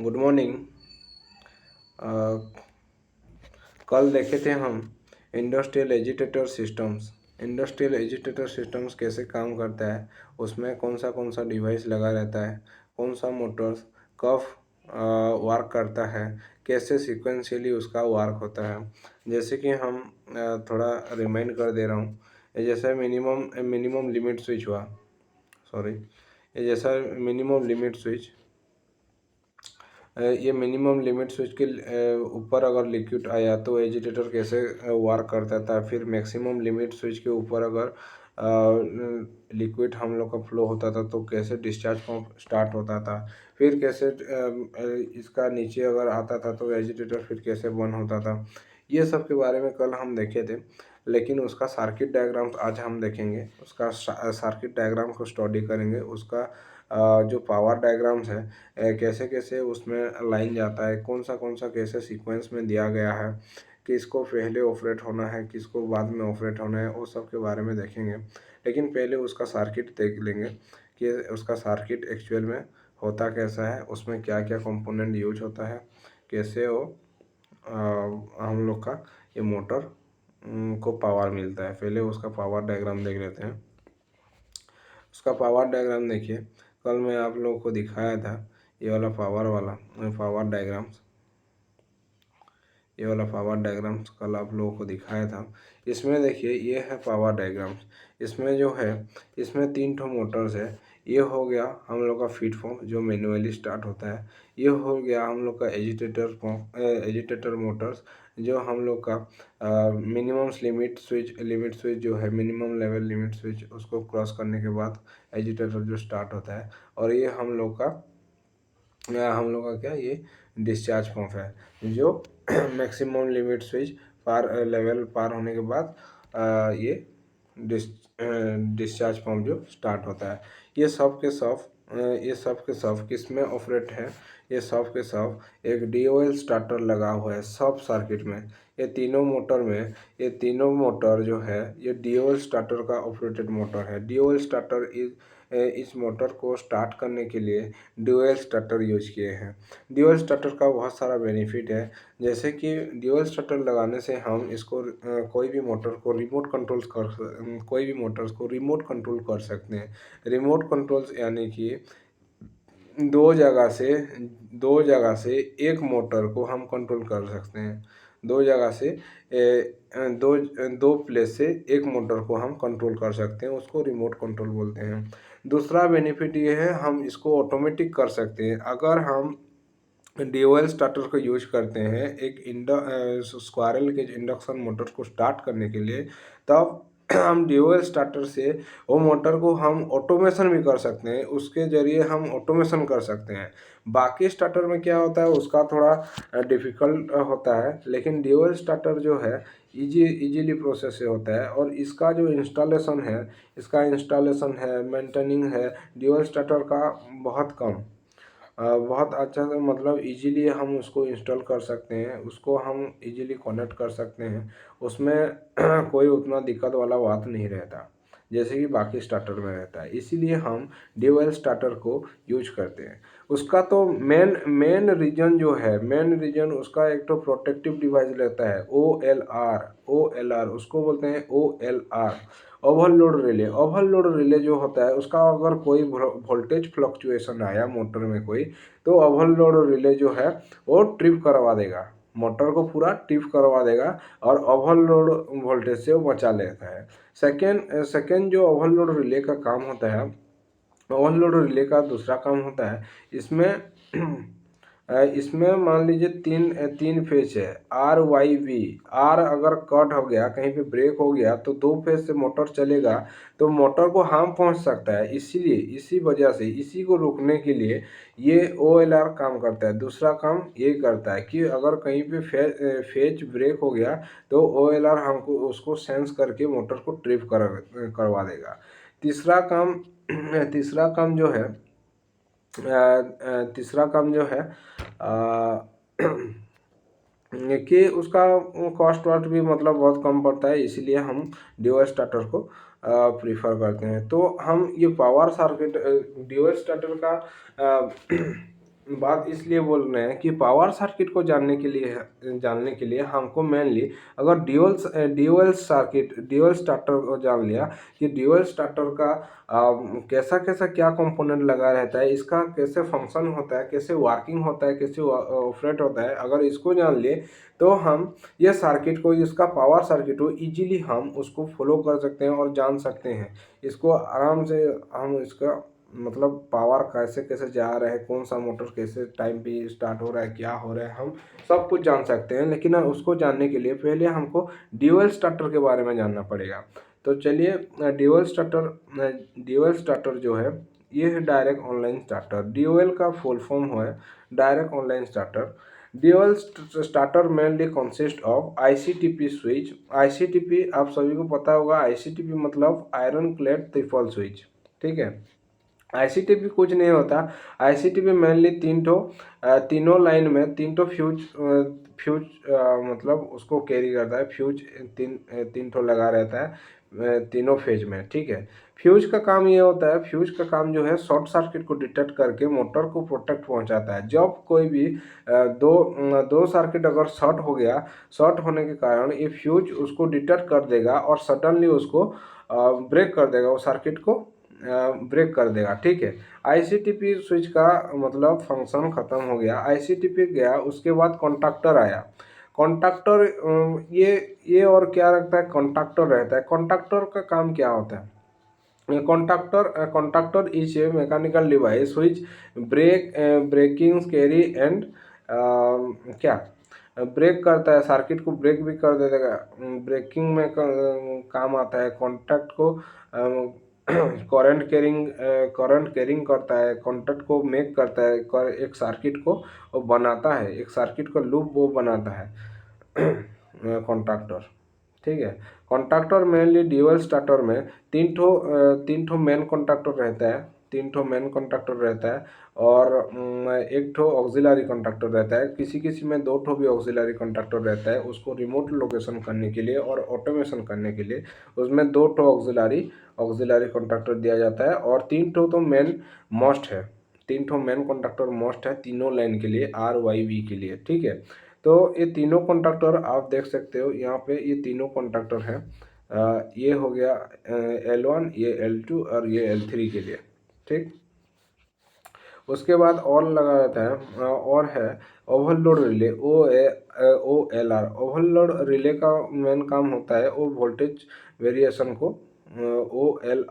Good morning. कल देखे थे हम industrial agitator systems. Industrial agitator systems कैसे काम करता है, उसमें कौन सा डिवाइस लगा रहता है, कौन सा मोटर्स कब वर्क करता है, कैसे सीक्वेंशियली उसका वर्क होता है। जैसे कि हम थोड़ा रिमाइंड कर दे रहा हूँ। ये जैसा मिनिमम लिमिट स्विच हुआ, सॉरी, ये जैसा मिनिमम लिमिट स्विच, ये मिनिमम लिमिट स्विच के ऊपर अगर लिक्विड आया तो एजिटेटर कैसे वर्क करता था। फिर मैक्सिमम लिमिट स्विच के ऊपर अगर लिक्विड हम लोग का फ्लो होता था तो कैसे डिस्चार्ज पंप स्टार्ट होता था। फिर कैसे इसका नीचे अगर आता था तो एजिटेटर फिर कैसे बंद होता था। ये सब के बारे में कल हम देखे थे, लेकिन उसका सर्किट डायग्राम आज हम देखेंगे। उसका सर्किट डायग्राम को स्टडी करेंगे। उसका जो पावर डायग्राम्स है, कैसे कैसे उसमें लाइन जाता है, कौन सा कैसे सीक्वेंस में दिया गया है, किसको पहले ऑपरेट होना है, किसको बाद में ऑपरेट होना है, वो सब के बारे में देखेंगे। लेकिन पहले उसका सर्किट देख लेंगे कि उसका सर्किट एक्चुअल में होता कैसा है, उसमें क्या क्या कंपोनेंट यूज होता है, कैसे वो हम लोग का ये मोटर को पावर मिलता है। पहले उसका पावर डायग्राम देख लेते हैं। उसका पावर डायग्राम देखिए, कल मैं आप लोगों को दिखाया था ये वाला पावर डायग्राम्स। ये वाला पावर डायग्राम्स कल आप लोगों को दिखाया था। इसमें देखिए ये है पावर डायग्राम्स। इसमें जो है, इसमें 3 ठो मोटर्स है। ये हो गया हम लोग का फीड पंप जो मैन्युअली स्टार्ट होता है। ये हो गया हम लोग का एजिटेटर मोटर्स जो हम लोग का मिनिमम लिमिट स्विच जो है, मिनिमम लेवल लिमिट स्विच, उसको क्रॉस करने के बाद एजिटेटर जो स्टार्ट होता है। और ये हम लोग का क्या, ये डिस्चार्ज पंप है जो मैक्सिमम लिमिट स्विच लेवल पार होने के बाद ये डिस्चार्ज पंप जो स्टार्ट होता है। ये सब के सब किस में ऑपरेट है, ये सब के सब एक DOL स्टार्टर लगा हुआ है सब सर्किट में। ये तीनों मोटर में, ये तीनों मोटर जो है ये DOL स्टार्टर का ऑपरेटेड मोटर है। DOL स्टार्टर इस मोटर को स्टार्ट करने के लिए ड्यूअल स्टार्टर यूज किए हैं। ड्यूअल स्टार्टर का बहुत सारा बेनिफिट है। जैसे कि ड्यूअल स्टार्टर लगाने से हम इसको कोई भी मोटर्स को रिमोट कंट्रोल कर सकते हैं। रिमोट कंट्रोल्स यानी कि दो जगह से एक मोटर को हम कंट्रोल कर सकते हैं। दो जगह से दो प्लेस से एक मोटर को हम कंट्रोल कर सकते हैं, उसको रिमोट कंट्रोल बोलते हैं। दूसरा बेनिफिट ये है, हम इसको ऑटोमेटिक कर सकते हैं। अगर हम DOL स्टार्टर को यूज करते हैं एक स्क्वायरल केज इंडक्शन मोटर को स्टार्ट करने के लिए, तब हम DOL स्टार्टर से वो मोटर को हम ऑटोमेशन भी कर सकते हैं। उसके ज़रिए हम ऑटोमेशन कर सकते हैं। बाकी स्टार्टर में क्या होता है, उसका थोड़ा डिफ़िकल्ट होता है, लेकिन DOL स्टार्टर जो है इजीली प्रोसेस से होता है। और इसका जो इंस्टॉलेशन है, मेंटेनिंग है DOL स्टार्टर का बहुत कम, बहुत अच्छा से, मतलब इजीली हम उसको इंस्टॉल कर सकते हैं, उसको हम इजीली कनेक्ट कर सकते हैं। उसमें कोई उतना दिक्कत वाला बात नहीं रहता जैसे कि बाकी स्टार्टर में रहता है। इसीलिए हम DOL स्टार्टर को यूज करते हैं। उसका तो मेन रीजन उसका एक तो प्रोटेक्टिव डिवाइस रहता है, OLR उसको बोलते हैं OLR, ओवरलोड रिले जो होता है, उसका अगर कोई वोल्टेज फ्लक्चुएशन आया मोटर में कोई, तो ओवरलोड रिले जो है वो ट्रिप करवा देगा, मोटर को पूरा ट्रिप करवा देगा और ओवरलोड वोल्टेज से वो बचा लेता है। सेकेंड जो ओवरलोड रिले का काम होता है, ओवरलोड रिले का दूसरा काम होता है, इसमें मान लीजिए तीन फेज है, RYV। आर अगर कट हो गया, कहीं पे ब्रेक हो गया, तो 2 फेज से मोटर चलेगा तो मोटर को हार्म पहुंच सकता है। इसीलिए इसी वजह से इसी को रोकने के लिए ये OLR काम करता है। दूसरा काम ये करता है कि अगर कहीं पे फेज ब्रेक हो गया तो OLR हमको उसको सेंस करके मोटर को ट्रिप करवा देगा। तीसरा काम जो है तीसरा काम जो है कि उसका कॉस्ट वास्ट भी मतलब बहुत कम पड़ता है, इसीलिए हम DOL स्टार्टर को प्रीफर करते हैं। तो हम ये पावर सर्किट DOL स्टार्टर का बात इसलिए बोल रहे हैं कि पावर सर्किट को जानने के लिए हमको मेनली अगर ड्यूअल स्टार्टर को जान लिया कि ड्यूअल स्टार्टर का कैसा कैसा क्या कंपोनेंट लगा रहता है, इसका कैसे फंक्शन होता है, कैसे वर्किंग होता है, कैसे ऑपरेट होता है, अगर इसको जान लिए तो हम ये सर्किट को, इसका पावर सर्किट को इजीली हम उसको फॉलो कर सकते हैं और जान सकते हैं। इसको आराम से हम इसका मतलब पावर कैसे कैसे जा रहा है, कौन सा मोटर कैसे टाइम पे स्टार्ट हो रहा है, क्या हो रहा है, हम सब कुछ जान सकते हैं। लेकिन उसको जानने के लिए पहले हमको ड्यूअल स्टार्टर के बारे में जानना पड़ेगा। तो चलिए, ड्यूअल स्टार्टर जो है ये है डायरेक्ट ऑनलाइन स्टार्टर। ड्यूअल का फुल फॉर्म है direct online starter. Dual starter mainly consist of ICTP switch. ICTP आप सभी को पता होगा, आईसीटीपी मतलब आयरन क्लेड ट्रिपल स्विच, ठीक है। आईसीटीपी कुछ नहीं होता। आईसीटीपी मेनली तीनों लाइन में तीन ठो फ्यूज मतलब उसको कैरी करता है। फ्यूज तीन ठो लगा रहता है तीनों फेज में, ठीक है। फ्यूज का काम ये होता है, फ्यूज का काम जो है शॉर्ट सर्किट को डिटेक्ट करके मोटर को प्रोटेक्ट पहुंचाता है। जब कोई भी दो सर्किट अगर शॉर्ट हो गया, शॉर्ट होने के कारण ये फ्यूज उसको डिटेक्ट कर देगा और सडनली उसको ब्रेक कर देगा, वो सर्किट को ब्रेक कर देगा, ठीक है। आईसीटीपी स्विच का मतलब फंक्शन खत्म हो गया, आईसीटीपी गया, उसके बाद कॉन्टैक्टर आया। कॉन्टैक्टर ये और क्या रखता है, कॉन्टैक्टर रहता है। कॉन्टैक्टर का काम क्या होता है, contactor is a mechanical device which breaking carry and क्या ब्रेक करता है, सर्किट को ब्रेक भी कर देगा, ब्रेकिंग में काम आता है। कॉन्टैक्ट को करंट कैरिंग करता है, कॉन्टैक्ट को मेक करता है, एक सर्किट को वो बनाता है, एक सर्किट का लूप वो बनाता है कॉन्टैक्टर, ठीक है। कॉन्टैक्टर मेनली ड्यूअल स्टार्टर में तीन ठो मेन कॉन्टैक्टर रहता है, तीन ठो मेन कॉन्टैक्टर रहता है और एक ठो ऑक्सिलरी कॉन्टैक्टर रहता है। किसी किसी में दो ठो भी ऑक्सिलरी कॉन्टैक्टर रहता है, उसको रिमोट लोकेशन करने के लिए और ऑटोमेशन करने के लिए उसमें दो ठो ऑक्सिलरी कॉन्टैक्टर दिया जाता है। और तीन ठो तो मेन मस्ट है, तीन ठो मेन कॉन्टैक्टर मस्ट है तीनों लाइन के लिए, आर वाई वी के लिए, ठीक है। तो ये तीनों कॉन्टैक्टर आप देख सकते हो यहाँ पे, ये तीनों कॉन्टैक्टर हैं। ये हो गया L1, ये L2 और ये L3 के लिए, ठीक। उसके बाद और लगा रहता है और है overload relay, OLR। Overload relay का मेन काम होता है वो वोल्टेज वेरिएशन को, ओ एल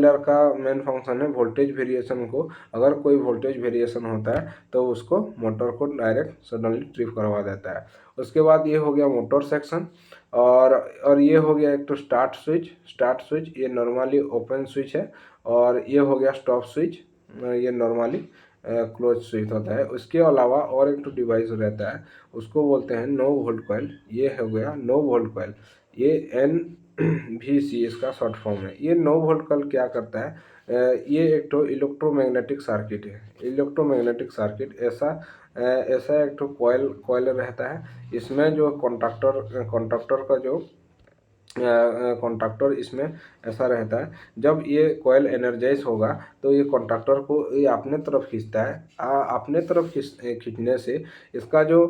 आर का मेन फंक्शन है वोल्टेज वेरिएशन को, अगर कोई वोल्टेज वेरिएशन होता है तो उसको मोटर को डायरेक्ट सडनली ट्रिप करवा देता है। उसके बाद ये हो गया मोटर सेक्शन और ये हो गया एक तो स्टार्ट स्विच, ये नॉर्मली ओपन स्विच है। और ये हो गया स्टॉप स्विच, ये नॉर्मली क्लोज स्विच होता है। उसके अलावा और एक तो डिवाइस रहता है, उसको बोलते हैं नो वोल्ट कॉइल। ये हो गया नो वोल्ट कॉइल, ये NVC इसका शॉर्ट फॉर्म है। ये नो वोल्ट कॉइल क्या करता है, ये एक तो इलेक्ट्रोमैग्नेटिक सर्किट है। इलेक्ट्रोमैग्नेटिक सर्किट ऐसा एक तो कॉइल रहता है, इसमें जो कॉन्टैक्टर का जो कॉन्टैक्टर इसमें ऐसा रहता है। जब ये कॉइल एनर्जाइज होगा तो ये कॉन्टैक्टर को ये अपने तरफ खींचता है। अपने तरफ खींचने से इसका जो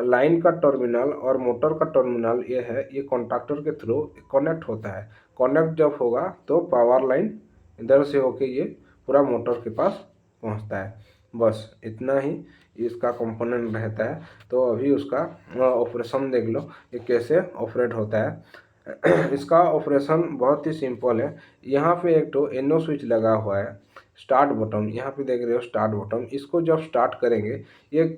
लाइन का टर्मिनल और मोटर का टर्मिनल ये है, ये कॉन्टैक्टर के थ्रू कनेक्ट होता है। कनेक्ट जब होगा तो पावर लाइन इधर से होके ये पूरा मोटर के पास पहुंचता है। बस इतना ही इसका कंपोनेंट रहता है। तो अभी उसका ऑपरेशन देख लो, ये कैसे ऑपरेट होता है। इसका ऑपरेशन बहुत ही सिंपल है। यहाँ पे एक तो एनो स्विच लगा हुआ है, स्टार्ट बटन यहाँ पे देख रहे हो, स्टार्ट बटन। इसको जब स्टार्ट करेंगे, ये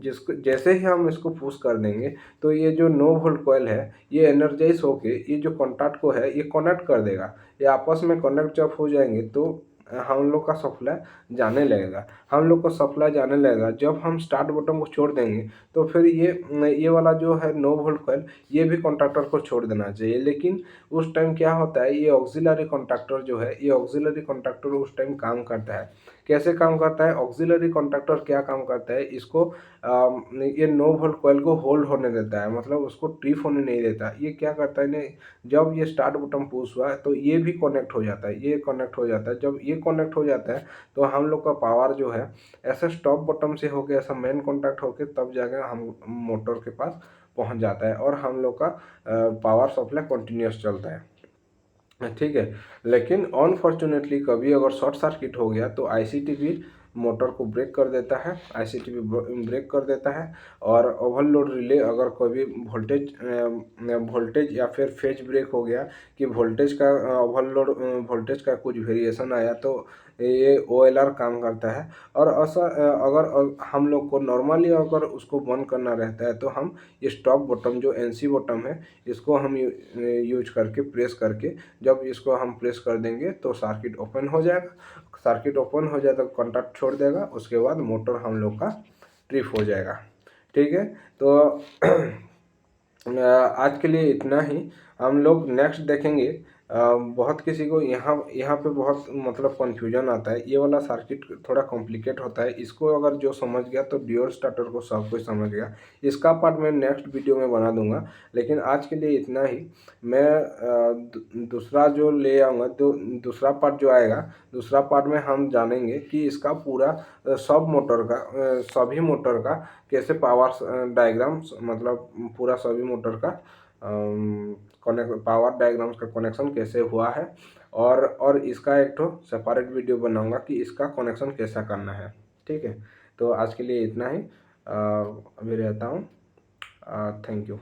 जिसको जैसे ही हम इसको पुश कर देंगे तो ये जो नो वोल्ट कॉइल है ये एनर्जाइज होके ये जो कॉन्टैक्ट को है ये कनेक्ट कर देगा। ये आपस में कनेक्ट जब हो जाएंगे तो हम लोग का सप्लाई जाने लगेगा, हम लोग को सप्लाई जाने लगेगा। जब हम स्टार्ट बटन को छोड़ देंगे तो फिर ये वाला जो है नो वोल्ट कॉइल ये भी कॉन्टैक्टर को छोड़ देना चाहिए। लेकिन उस टाइम क्या होता है, ये ऑक्सिलरी कॉन्टैक्टर जो है, ये ऑक्सिलरी कॉन्टैक्टर उस टाइम काम करता है। कैसे काम करता है ऑक्सिलरी कॉन्टैक्टर, क्या काम करता है, इसको ये नो वोल्ट कॉइल को होल्ड होने देता है, मतलब उसको ट्रिप होने नहीं देता। ये क्या करता है जब ये स्टार्ट बटन पुश हुआ है तो ये भी कनेक्ट हो जाता है, ये कनेक्ट हो जाता है। जब ये कनेक्ट हो जाता है तो हम लोग का पावर जो है ऐसे स्टॉप बटन से होके ऐसा मेन कॉन्टैक्ट होके तब जाकर हम मोटर के पास पहुंच जाता है और हम लोग का पावर सप्लाई कंटिन्यूस चलता है। ठीक है, लेकिन अनफॉर्चुनेटली कभी अगर शॉर्ट सर्किट हो गया तो आईसीटीवी मोटर को ब्रेक कर देता है, आईसीटीवी ब्रेक कर देता है। और ओवरलोड रिले अगर कभी वोल्टेज या फिर फेज ब्रेक हो गया कि वोल्टेज का ओवरलोड वोल्टेज का कुछ वेरिएशन आया तो ये ओएलआर काम करता है। और ऐसा अगर हम लोग को नॉर्मली अगर उसको बंद करना रहता है तो हम स्टॉप बटन जो एनसी बटन है इसको हम यूज करके प्रेस करके जब इसको हम प्रेस कर देंगे तो सर्किट ओपन हो जाएगा। सर्किट ओपन हो जाए तो कॉन्टैक्ट छोड़ देगा, उसके बाद मोटर हम लोग का ट्रिप हो जाएगा। ठीक है, तो आज के लिए इतना ही। हम लोग नेक्स्ट देखेंगे। बहुत किसी को यहाँ यहाँ पे बहुत मतलब कन्फ्यूजन आता है, ये वाला सर्किट थोड़ा कॉम्प्लिकेट होता है। इसको अगर जो समझ गया तो ड्यूल स्टार्टर को सब कुछ समझ गया। इसका पार्ट मैं नेक्स्ट वीडियो में बना दूंगा, लेकिन आज के लिए इतना ही। मैं दूसरा जो ले आऊँगा, दूसरा पार्ट जो आएगा, दूसरा पार्ट में हम जानेंगे कि इसका पूरा सब मोटर का सभी मोटर का कैसे पावर डायग्राम्स मतलब पूरा सभी मोटर का कनेक्ट पावर डायग्राम्स का कनेक्शन कैसे हुआ है। और इसका एक तो सेपरेट वीडियो बनाऊंगा कि इसका कनेक्शन कैसा करना है। ठीक है, तो आज के लिए इतना ही। अभी रहता हूँ। Thank you.